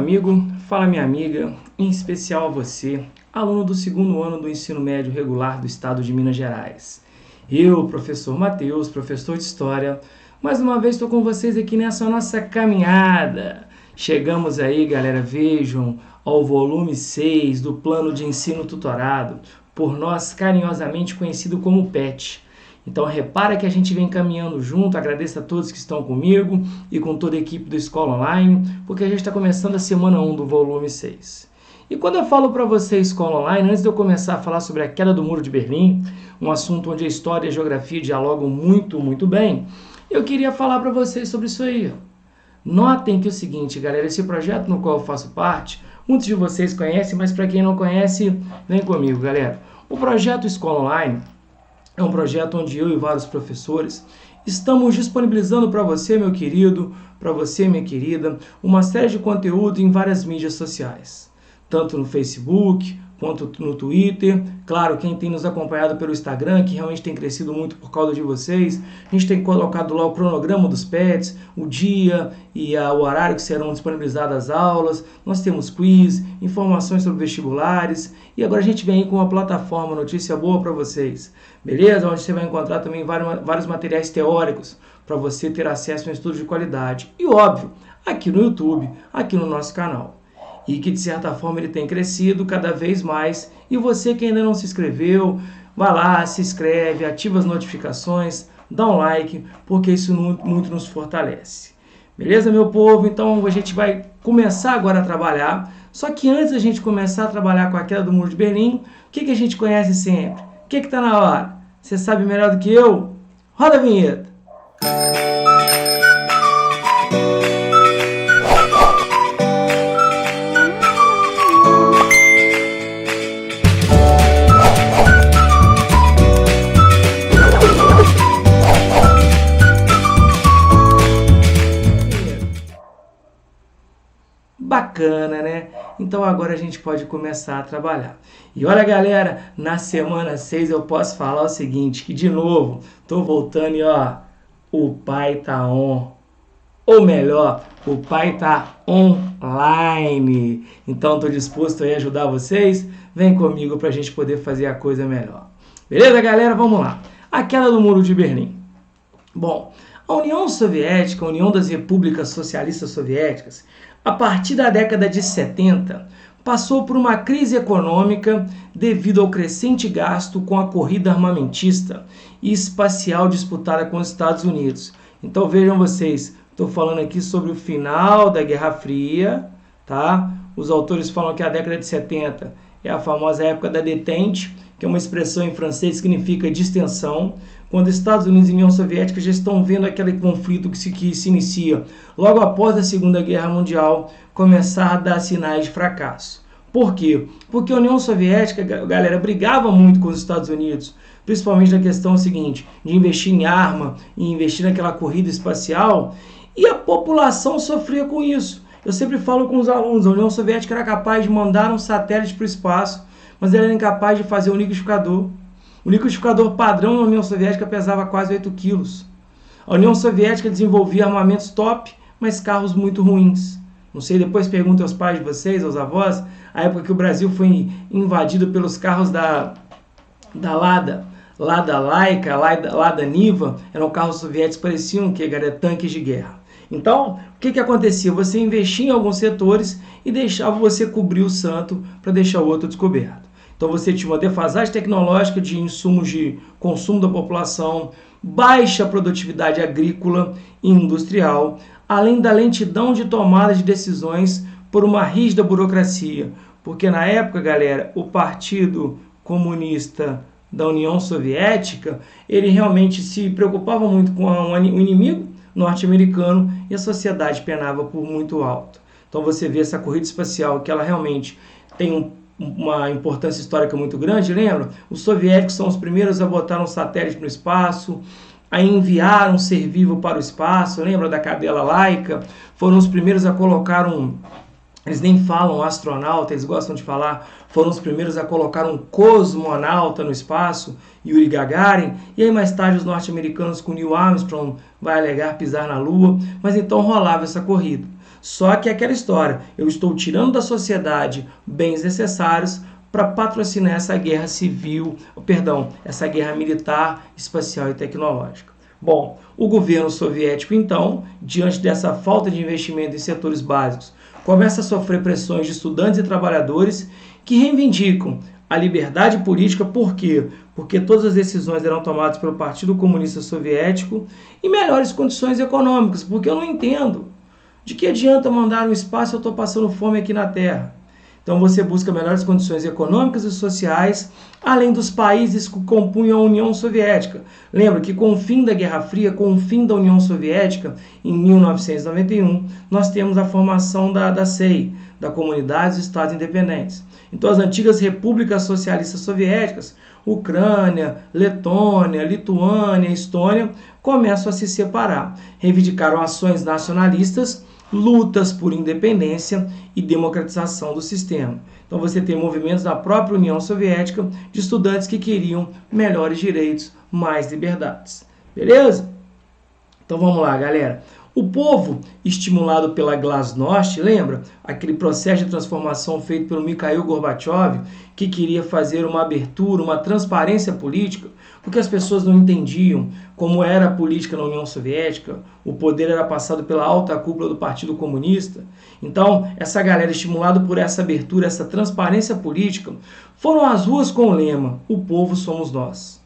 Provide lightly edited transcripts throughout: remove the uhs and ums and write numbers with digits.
amigo, fala minha amiga, em especial a você, aluno do segundo ano do ensino médio regular do estado de Minas Gerais. Eu, professor Matheus, professor de História, mais uma vez estou com vocês aqui nessa nossa caminhada. Chegamos aí, galera, vejam, ao volume 6 do Plano de Ensino Tutorado, por nós carinhosamente conhecido como PET. Então repara que a gente vem caminhando junto, agradeço a todos que estão comigo e com toda a equipe do Escola Online, porque a gente está começando a semana 1 do volume 6. E quando eu falo para você Escola Online, antes de eu começar a falar sobre a queda do Muro de Berlim, um assunto onde a história e a geografia dialogam muito bem, eu queria falar para vocês sobre isso aí. Notem que é o seguinte, galera, esse projeto no qual eu faço parte, muitos de vocês conhecem, mas para quem não conhece, vem comigo, galera. O projeto Escola Online é um projeto onde eu e vários professores estamos disponibilizando para você, meu querido, para você, minha querida, uma série de conteúdo em várias mídias sociais, tanto no Facebook quanto no Twitter. Claro, quem tem nos acompanhado pelo Instagram, que realmente tem crescido muito por causa de vocês, a gente tem colocado lá o cronograma dos PETs, o dia e o horário que serão disponibilizadas as aulas, nós temos quiz, informações sobre vestibulares, e agora a gente vem aí com uma plataforma, notícia boa para vocês, beleza? Onde você vai encontrar também vários materiais teóricos para você ter acesso a um estudo de qualidade. E óbvio, aqui no YouTube, aqui no nosso canal. E que de certa forma ele tem crescido cada vez mais. E você que ainda não se inscreveu, vai lá, se inscreve, ativa as notificações, dá um like, porque isso muito nos fortalece. Beleza, meu povo? Então a gente vai começar agora a trabalhar. Só que antes da gente começar a trabalhar com a queda do Muro de Berlim, o que a gente conhece sempre? O que está na hora? Você sabe melhor do que eu? Roda a vinheta! Bacana, né? Então agora a gente pode começar a trabalhar. E olha, galera, na semana 6 eu posso falar o seguinte, que de novo, tô voltando e ó, o pai tá on. Ou melhor, o pai tá online. Então tô disposto aí a ajudar vocês. Vem comigo pra gente poder fazer a coisa melhor. Beleza, galera? Vamos lá. A queda do Muro de Berlim. Bom, a União Soviética, a União das Repúblicas Socialistas Soviéticas, a partir da década de 70, passou por uma crise econômica devido ao crescente gasto com a corrida armamentista e espacial disputada com os Estados Unidos. Então vejam vocês, estou falando aqui sobre o final da Guerra Fria, tá? Os autores falam que a década de 70 é a famosa época da détente, que é uma expressão em francês que significa distensão, quando Estados Unidos e União Soviética já estão vendo aquele conflito que se inicia logo após a Segunda Guerra Mundial começar a dar sinais de fracasso. Por quê? Porque a União Soviética, galera, brigava muito com os Estados Unidos, principalmente na questão seguinte, de investir em arma e investir naquela corrida espacial, e a população sofria com isso. Eu sempre falo com os alunos, a União Soviética era capaz de mandar um satélite para o espaço, mas ela era incapaz de fazer um liquidificador. O liquidificador padrão na União Soviética pesava quase 8 quilos. A União Soviética desenvolvia armamentos top, mas carros muito ruins. Não sei, depois perguntem aos pais de vocês, aos avós, a época que o Brasil foi invadido pelos carros da Lada Laika, Lada Niva, eram carros soviéticos que pareciam que eram tanques de guerra. Então, o que acontecia? Você investia em alguns setores e deixava você cobrir o santo para deixar o outro descoberto. Então você tinha uma defasagem tecnológica de insumos de consumo da população, baixa produtividade agrícola e industrial, além da lentidão de tomada de decisões por uma rígida burocracia. Porque na época, galera, o Partido Comunista da União Soviética, ele realmente se preocupava muito com o inimigo norte-americano e a sociedade penava por muito alto. Então você vê essa corrida espacial que ela realmente tem uma importância histórica muito grande, lembra? Os soviéticos são os primeiros a botar um satélite no espaço, a enviar um ser vivo para o espaço, lembra da cadela Laika? Foram os primeiros a colocar eles nem falam astronauta, eles gostam de falar, foram os primeiros a colocar um cosmonauta no espaço, Yuri Gagarin, e aí mais tarde os norte-americanos com Neil Armstrong vai alegar pisar na Lua, mas então rolava essa corrida. Só que é aquela história, eu estou tirando da sociedade bens necessários para patrocinar essa guerra civil, essa guerra militar, espacial e tecnológica. Bom, o governo soviético, então, diante dessa falta de investimento em setores básicos, começa a sofrer pressões de estudantes e trabalhadores que reivindicam a liberdade política. Por quê? Porque todas as decisões eram tomadas pelo Partido Comunista Soviético e melhores condições econômicas, porque eu não entendo. De que adianta mandar no espaço se eu estou passando fome aqui na Terra? Então você busca melhores condições econômicas e sociais, além dos países que compunham a União Soviética. Lembra que com o fim da Guerra Fria, com o fim da União Soviética, em 1991, nós temos a formação da CEI, da Comunidade dos Estados Independentes. Então as antigas repúblicas socialistas soviéticas, Ucrânia, Letônia, Lituânia, Estônia, começam a se separar. Reivindicaram ações nacionalistas, lutas por independência e democratização do sistema. Então você tem movimentos da própria União Soviética de estudantes que queriam melhores direitos, mais liberdades. Beleza? Então vamos lá, galera. O povo, estimulado pela Glasnost, lembra? Aquele processo de transformação feito pelo Mikhail Gorbachev, que queria fazer uma abertura, uma transparência política, porque as pessoas não entendiam como era a política na União Soviética, o poder era passado pela alta cúpula do Partido Comunista. Então, essa galera, estimulada por essa abertura, essa transparência política, foram às ruas com o lema: o povo somos nós,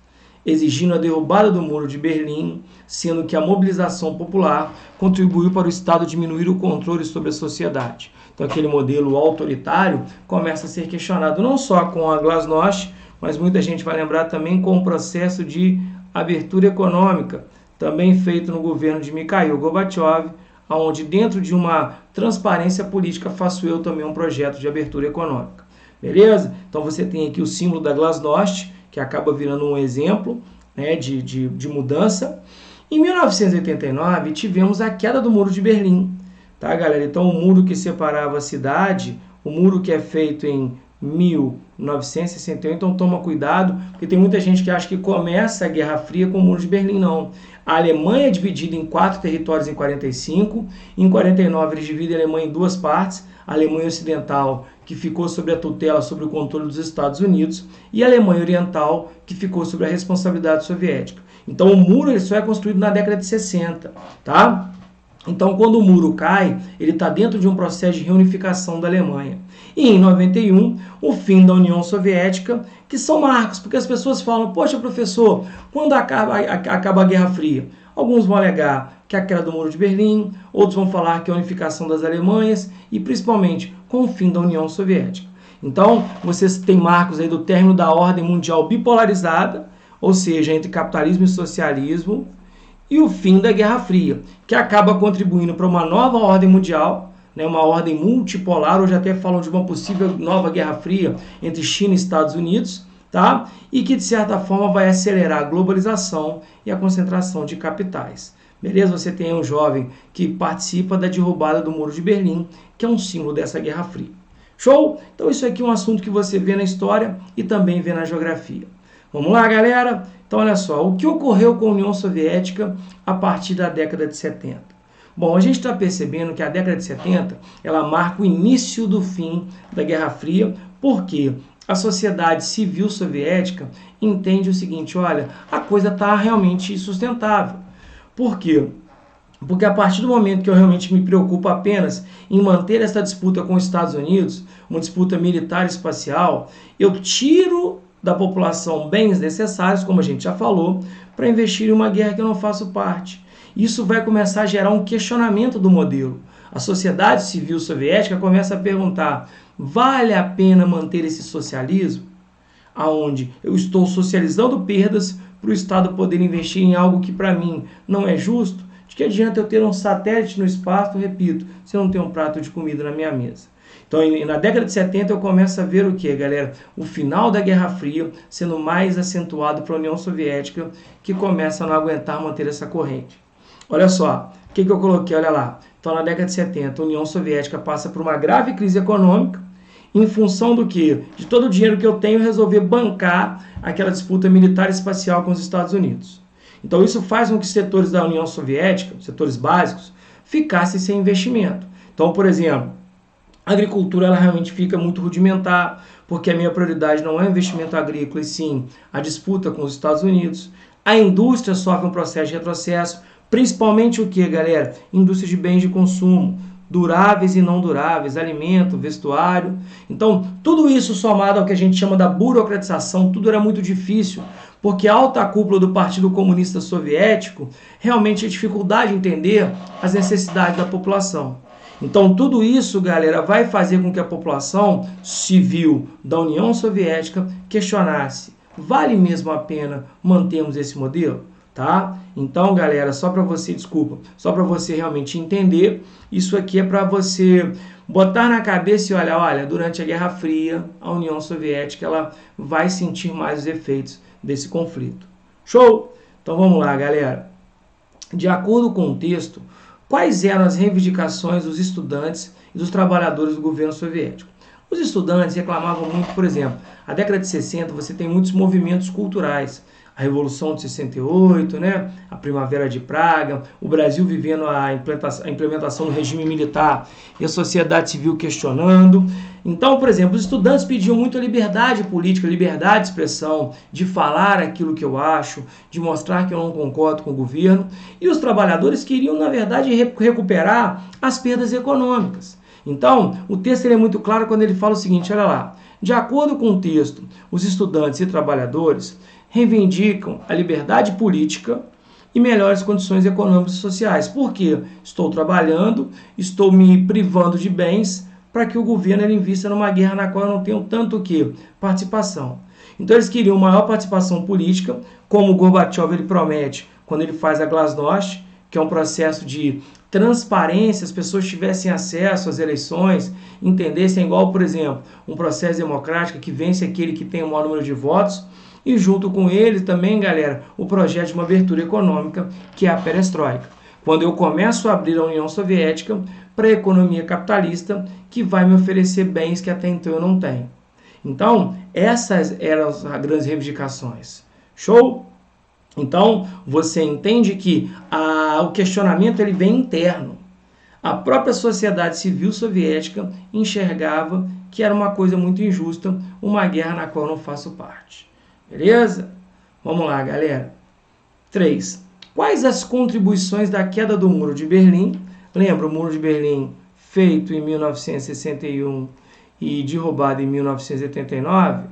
exigindo a derrubada do Muro de Berlim, sendo que a mobilização popular contribuiu para o Estado diminuir o controle sobre a sociedade. Então aquele modelo autoritário começa a ser questionado não só com a Glasnost, mas muita gente vai lembrar também com o processo de abertura econômica, também feito no governo de Mikhail Gorbachev, onde dentro de uma transparência política faço eu também um projeto de abertura econômica. Beleza? Então você tem aqui o símbolo da Glasnost, que acaba virando um exemplo, né, de mudança. Em 1989, tivemos a queda do Muro de Berlim, tá, galera? Então, o muro que separava a cidade, o muro que é feito em 1961, então toma cuidado, porque tem muita gente que acha que começa a Guerra Fria com o Muro de Berlim, não. A Alemanha é dividida em 4 territórios em 45, em 49 eles dividem a Alemanha em 2 partes, a Alemanha Ocidental, que ficou sob a tutela, sob o controle dos Estados Unidos, e a Alemanha Oriental, que ficou sob a responsabilidade soviética. Então o muro ele só é construído na década de 60, tá? Então quando o muro cai, ele está dentro de um processo de reunificação da Alemanha. E em 91, o fim da União Soviética, que são marcos, porque as pessoas falam: poxa, professor, quando acaba a Guerra Fria? Alguns vão alegar que é a queda do Muro de Berlim, outros vão falar que é a unificação das Alemanhas e principalmente com o fim da União Soviética. Então, vocês têm marcos aí do término da ordem mundial bipolarizada, ou seja, entre capitalismo e socialismo, e o fim da Guerra Fria, que acaba contribuindo para uma nova ordem mundial, né, uma ordem multipolar. Hoje até falam de uma possível nova Guerra Fria entre China e Estados Unidos, tá? E que de certa forma vai acelerar a globalização e a concentração de capitais. Beleza? Você tem um jovem que participa da derrubada do Muro de Berlim, que é um símbolo dessa Guerra Fria. Show? Então isso aqui é um assunto que você vê na história e também vê na geografia. Vamos lá, galera? Então olha só, o que ocorreu com a União Soviética a partir da década de 70? Bom, a gente está percebendo que a década de 70 ela marca o início do fim da Guerra Fria, porque a sociedade civil soviética entende o seguinte: olha, a coisa está realmente sustentável. Por quê? Porque a partir do momento que eu realmente me preocupo apenas em manter essa disputa com os Estados Unidos, uma disputa militar e espacial, eu tiro da população bens necessários, como a gente já falou, para investir em uma guerra que eu não faço parte. Isso vai começar a gerar um questionamento do modelo. A sociedade civil soviética começa a perguntar: vale a pena manter esse socialismo? Onde eu estou socializando perdas para o Estado poder investir em algo que para mim não é justo? De que adianta eu ter um satélite no espaço, repito, se eu não tenho um prato de comida na minha mesa? Então, na década de 70 eu começo a ver o que, galera? O final da Guerra Fria sendo mais acentuado para a União Soviética, que começa a não aguentar manter essa corrente. Olha só, o que eu coloquei? Olha lá. Então, na década de 70, a União Soviética passa por uma grave crise econômica, em função do quê? De todo o dinheiro que eu tenho resolver bancar aquela disputa militar e espacial com os Estados Unidos. Então isso faz com que os setores da União Soviética, setores básicos, ficassem sem investimento. Então, por exemplo, a agricultura ela realmente fica muito rudimentar, porque a minha prioridade não é o investimento agrícola, e sim a disputa com os Estados Unidos. A indústria sofre um processo de retrocesso, principalmente o que, galera? Indústria de bens de consumo, duráveis e não duráveis, alimento, vestuário. Então, tudo isso somado ao que a gente chama da burocratização, tudo era muito difícil, porque a alta cúpula do Partido Comunista Soviético realmente tinha dificuldade de entender as necessidades da população. Então, tudo isso, galera, vai fazer com que a população civil da União Soviética questionasse: vale mesmo a pena mantermos esse modelo? Tá? Então, galera, só para você realmente entender, isso aqui é para você botar na cabeça e olha, durante a Guerra Fria, a União Soviética ela vai sentir mais os efeitos desse conflito. Show? Então vamos lá, galera. De acordo com o texto, quais eram as reivindicações dos estudantes e dos trabalhadores do governo soviético? Os estudantes reclamavam muito, por exemplo, a década de 60 você tem muitos movimentos culturais. A Revolução de 68, né? A Primavera de Praga, o Brasil vivendo a implementação do regime militar e a sociedade civil questionando. Então, por exemplo, os estudantes pediam muito a liberdade política, liberdade de expressão, de falar aquilo que eu acho, de mostrar que eu não concordo com o governo. E os trabalhadores queriam, na verdade, recuperar as perdas econômicas. Então, o texto ele é muito claro quando ele fala o seguinte, olha lá. De acordo com o texto, os estudantes e trabalhadores reivindicam a liberdade política e melhores condições econômicas e sociais. Por quê? Estou trabalhando, estou me privando de bens para que o governo ele invista numa guerra na qual eu não tenho tanto o quê? Participação. Então eles queriam maior participação política, como o Gorbachev ele promete quando ele faz a Glasnost, que é um processo de transparência, as pessoas tivessem acesso às eleições, entendessem igual, por exemplo, um processo democrático que vence aquele que tem o maior número de votos, e junto com ele também, galera, o projeto de uma abertura econômica, que é a perestroika. Quando eu começo a abrir a União Soviética para a economia capitalista, que vai me oferecer bens que até então eu não tenho. Então, essas eram as grandes reivindicações. Show? Então, você entende que o questionamento ele vem interno. A própria sociedade civil soviética enxergava que era uma coisa muito injusta, uma guerra na qual eu não faço parte. Beleza? Vamos lá, galera. 3. Quais as contribuições da queda do Muro de Berlim? Lembra o Muro de Berlim feito em 1961 e derrubado em 1989?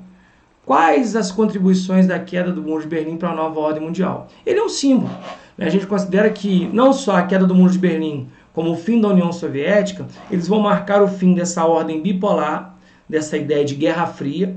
Quais as contribuições da queda do Muro de Berlim para a nova ordem mundial? Ele é um símbolo. A gente considera que não só a queda do Muro de Berlim, como o fim da União Soviética, eles vão marcar o fim dessa ordem bipolar, dessa ideia de Guerra Fria,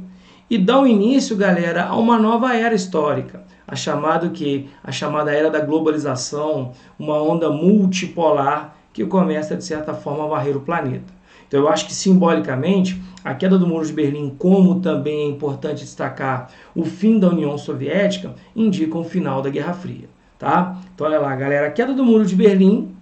e dão início, galera, a uma nova era histórica, a chamada era da globalização, uma onda multipolar que começa, de certa forma, a varrer o planeta. Então, eu acho que, simbolicamente, a queda do Muro de Berlim, como também é importante destacar o fim da União Soviética, indicam o final da Guerra Fria. Tá? Então, olha lá, galera, a queda do Muro de Berlim,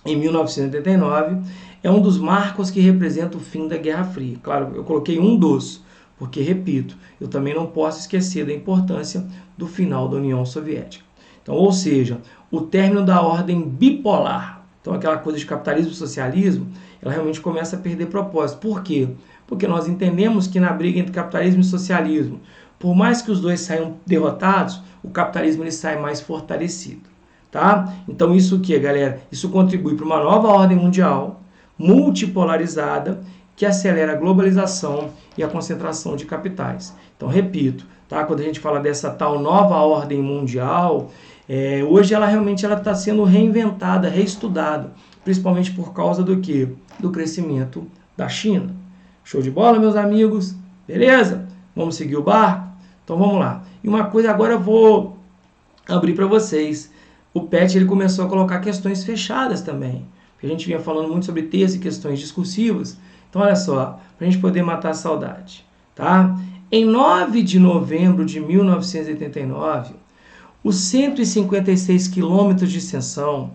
em 1989, é um dos marcos que representa o fim da Guerra Fria. Claro, eu coloquei um dos, porque, repito, eu também não posso esquecer da importância do final da União Soviética. Então, ou seja, o término da ordem bipolar. Então, aquela coisa de capitalismo e socialismo, ela realmente começa a perder propósito. Por quê? Porque nós entendemos que na briga entre capitalismo e socialismo, por mais que os dois saiam derrotados, o capitalismo ele sai mais fortalecido. Tá? Então, isso o que, galera? Isso contribui para uma nova ordem mundial, multipolarizada, que acelera a globalização e a concentração de capitais. Então, repito, tá? Quando a gente fala dessa tal nova ordem mundial, hoje ela realmente está sendo reinventada, reestudada, principalmente por causa do quê? Do crescimento da China. Show de bola, meus amigos? Beleza? Vamos seguir o barco? Então, vamos lá. E uma coisa agora eu vou abrir para vocês. O PET ele começou a colocar questões fechadas também. A gente vinha falando muito sobre texto e questões discursivas. Então, olha só, para a gente poder matar a saudade, tá? Em 9 de novembro de 1989, os 156 quilômetros de extensão,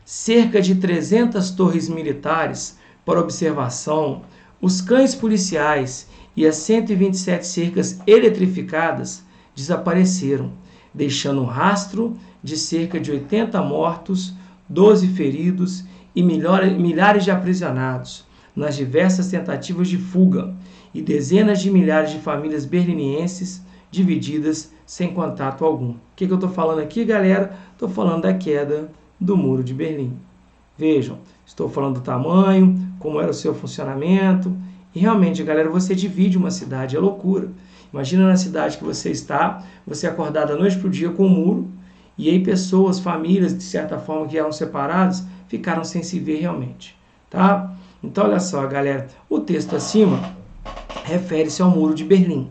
cerca de 300 torres militares para observação, os cães policiais e as 127 cercas eletrificadas desapareceram, deixando um rastro de cerca de 80 mortos, 12 feridos e milhares de aprisionados nas diversas tentativas de fuga e dezenas de milhares de famílias berlinienses divididas sem contato algum. O que eu estou falando aqui, galera? Estou falando da queda do Muro de Berlim. Vejam, estou falando do tamanho, como era o seu funcionamento. E realmente, galera, você divide uma cidade, é loucura. Imagina na cidade que você está, você acordar da noite para o dia com um muro, e aí pessoas, famílias, de certa forma, que eram separadas, ficaram sem se ver realmente. Tá? Então, olha só, galera, o texto acima refere-se ao Muro de Berlim,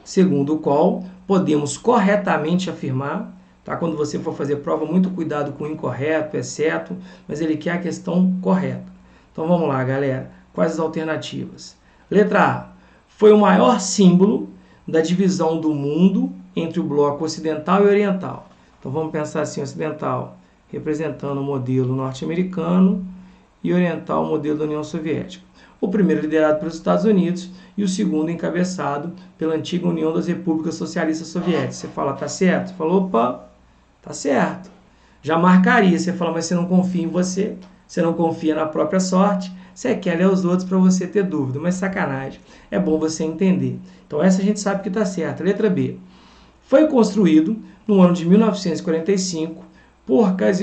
segundo o qual podemos corretamente afirmar, tá? Quando você for fazer prova, muito cuidado com o incorreto, exceto, mas ele quer a questão correta. Então vamos lá, galera. Quais as alternativas? Letra A. Foi o maior símbolo da divisão do mundo entre o bloco ocidental e oriental. Então vamos pensar assim, ocidental representando o modelo norte-americano e oriental o modelo da União Soviética. O primeiro liderado pelos Estados Unidos e o segundo encabeçado pela antiga União das Repúblicas Socialistas Soviéticas. Você fala, tá certo? Você fala, opa, tá certo. Já marcaria, você fala, mas você não confia em você, você não confia na própria sorte, você quer ler os outros para você ter dúvida, mas sacanagem, é bom você entender. Então essa a gente sabe que tá certa. Letra B. Foi construído no ano de 1945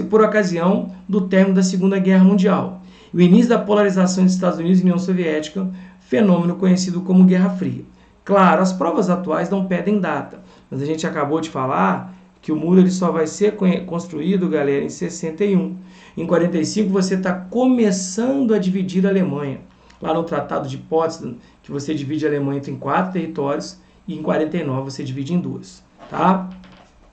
por ocasião do término da Segunda Guerra Mundial e o início da polarização entre Estados Unidos e União Soviética, fenômeno conhecido como Guerra Fria. Claro, as provas atuais não pedem data, mas a gente acabou de falar que o muro ele só vai ser construído, galera, em 61. Em 45 você está começando a dividir a Alemanha. Lá no Tratado de Potsdam, que você divide a Alemanha em 4 territórios, e em 49 você divide em 2. Tá?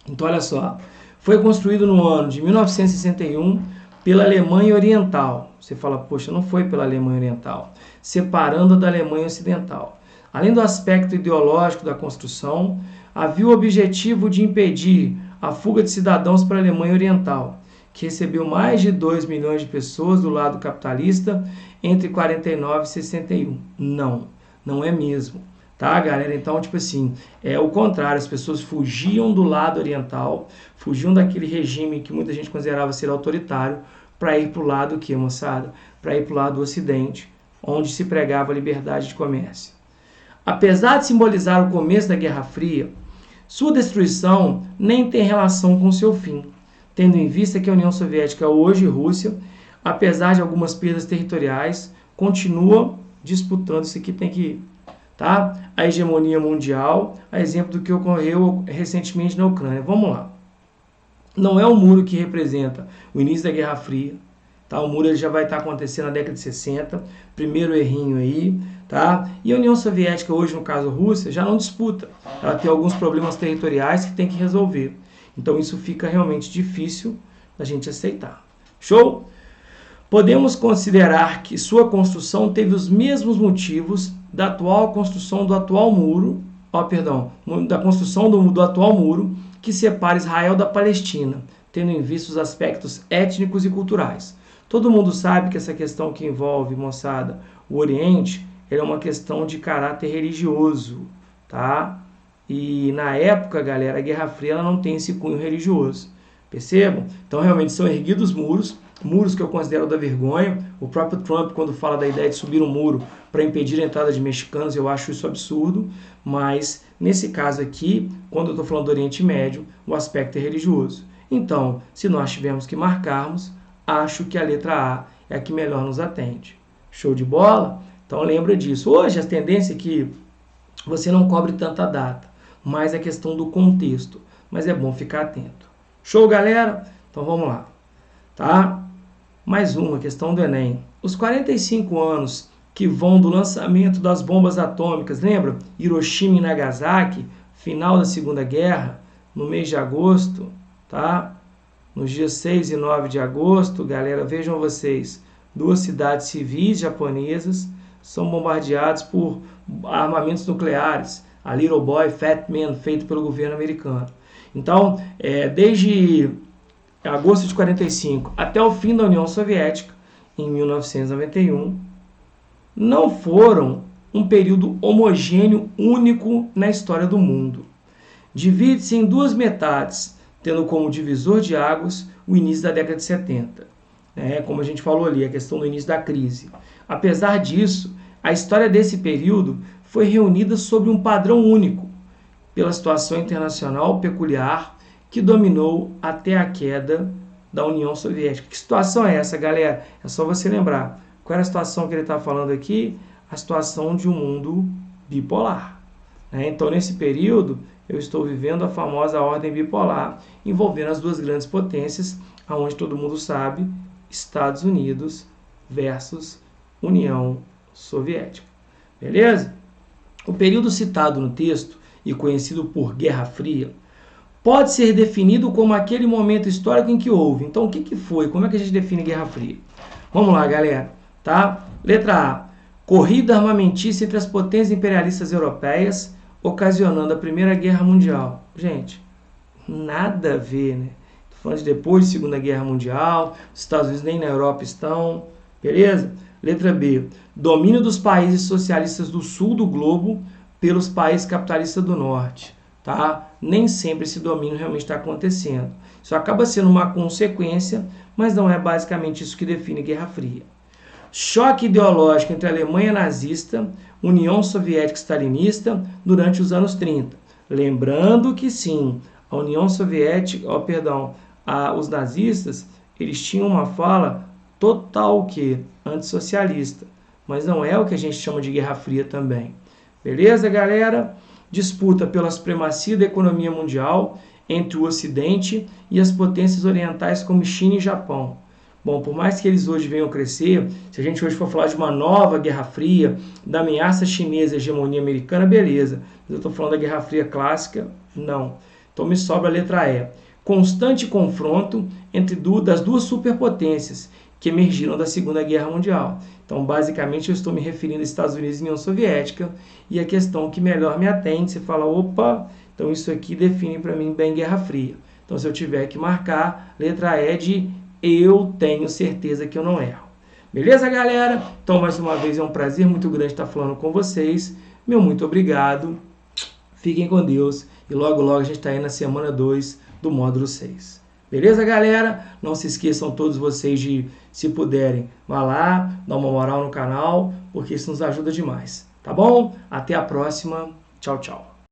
Então, olha só. Foi construído no ano de 1961 pela Alemanha Oriental. Você fala, poxa, não foi pela Alemanha Oriental. Separando da Alemanha Ocidental. Além do aspecto ideológico da construção, havia o objetivo de impedir a fuga de cidadãos para a Alemanha Oriental, que recebeu mais de 2 milhões de pessoas do lado capitalista entre 49 e 61. Não é mesmo. Tá, galera? Então, tipo assim, é o contrário, as pessoas fugiam do lado oriental, fugiam daquele regime que muita gente considerava ser autoritário, para ir para o lado que, moçada? Para ir para o lado do ocidente, onde se pregava a liberdade de comércio. Apesar de simbolizar o começo da Guerra Fria, sua destruição nem tem relação com seu fim, tendo em vista que a União Soviética, hoje Rússia, apesar de algumas perdas territoriais, continua disputando, isso aqui tem que, tá? A hegemonia mundial, a exemplo do que ocorreu recentemente na Ucrânia. Vamos lá. Não é o muro que representa o início da Guerra Fria, tá? O muro ele já vai estar acontecendo na década de 60, primeiro errinho aí, tá? E a União Soviética, hoje no caso Rússia, já não disputa. Ela tem alguns problemas territoriais que tem que resolver. Então isso fica realmente difícil da gente aceitar. Show? Podemos considerar que sua construção teve os mesmos motivos da atual construção do atual muro, da construção do atual muro que separa Israel da Palestina, tendo em vista os aspectos étnicos e culturais. Todo mundo sabe que essa questão que envolve, moçada, o Oriente, ela é uma questão de caráter religioso, tá? E na época, galera, a Guerra Fria ela não tem esse cunho religioso. Percebam? Então, realmente, são erguidos muros que eu considero da vergonha. O próprio Trump, quando fala da ideia de subir um muro para impedir a entrada de mexicanos, eu acho isso absurdo. Mas, nesse caso aqui, quando eu estou falando do Oriente Médio, o aspecto é religioso. Então, se nós tivermos que marcarmos, acho que a letra A é a que melhor nos atende. Show de bola? Então, lembra disso. Hoje, a tendência é que você não cobre tanta data, mas é questão do contexto. Mas é bom ficar atento. Show, galera? Então, vamos lá. Tá? Mais uma questão do Enem. Os 45 anos que vão do lançamento das bombas atômicas, lembra? Hiroshima e Nagasaki, final da Segunda Guerra, no mês de agosto, tá? Nos dias 6 e 9 de agosto, galera, vejam vocês, 2 cidades civis japonesas são bombardeadas por armamentos nucleares, a Little Boy, Fat Man, feito pelo governo americano. Então, desde agosto de 45 até o fim da União Soviética, em 1991, não foram um período homogêneo único na história do mundo. Divide-se em 2 metades, tendo como divisor de águas o início da década de 70. né? Como a gente falou ali, a questão do início da crise. Apesar disso, a história desse período foi reunida sobre um padrão único, pela situação internacional peculiar que dominou até a queda da União Soviética. Que situação é essa, galera? É só você lembrar. Qual era a situação que ele está falando aqui? A situação de um mundo bipolar, né? Então, nesse período, eu estou vivendo a famosa ordem bipolar, envolvendo as duas grandes potências, aonde todo mundo sabe, Estados Unidos versus União Soviética. Beleza? O período citado no texto, e conhecido por Guerra Fria, pode ser definido como aquele momento histórico em que houve. Então, o que foi? Como é que a gente define Guerra Fria? Vamos lá, galera. Tá? Letra A. Corrida armamentícia entre as potências imperialistas europeias, ocasionando a Primeira Guerra Mundial. Gente, nada a ver, né? Tô falando de depois de Segunda Guerra Mundial, os Estados Unidos nem na Europa estão, beleza? Letra B. Domínio dos países socialistas do sul do globo pelos países capitalistas do norte. Tá? Nem sempre esse domínio realmente está acontecendo. Isso acaba sendo uma consequência, mas não é basicamente isso que define Guerra Fria. Choque ideológico entre a Alemanha nazista, União Soviética stalinista durante os anos 30. Lembrando que sim, a União Soviética, os nazistas, eles tinham uma fala total que antissocialista, mas não é o que a gente chama de Guerra Fria também. Beleza, galera? Disputa pela supremacia da economia mundial entre o Ocidente e as potências orientais como China e Japão. Bom, por mais que eles hoje venham crescer, se a gente hoje for falar de uma nova Guerra Fria, da ameaça chinesa à hegemonia americana, beleza. Mas eu estou falando da Guerra Fria clássica, não. Então me sobra a letra E. Constante confronto entre das duas superpotências que emergiram da Segunda Guerra Mundial. Então, basicamente, eu estou me referindo aos Estados Unidos e União Soviética, e a questão que melhor me atende, você fala, opa, então isso aqui define para mim bem Guerra Fria. Então, se eu tiver que marcar, letra E de eu tenho certeza que eu não erro. Beleza, galera? Então, mais uma vez, é um prazer muito grande estar falando com vocês. Meu muito obrigado. Fiquem com Deus. E logo, logo, a gente está aí na semana 2 do módulo 6. Beleza, galera? Não se esqueçam todos vocês de, se puderem, vá lá, dá uma moral no canal, porque isso nos ajuda demais. Tá bom? Até a próxima. Tchau, tchau.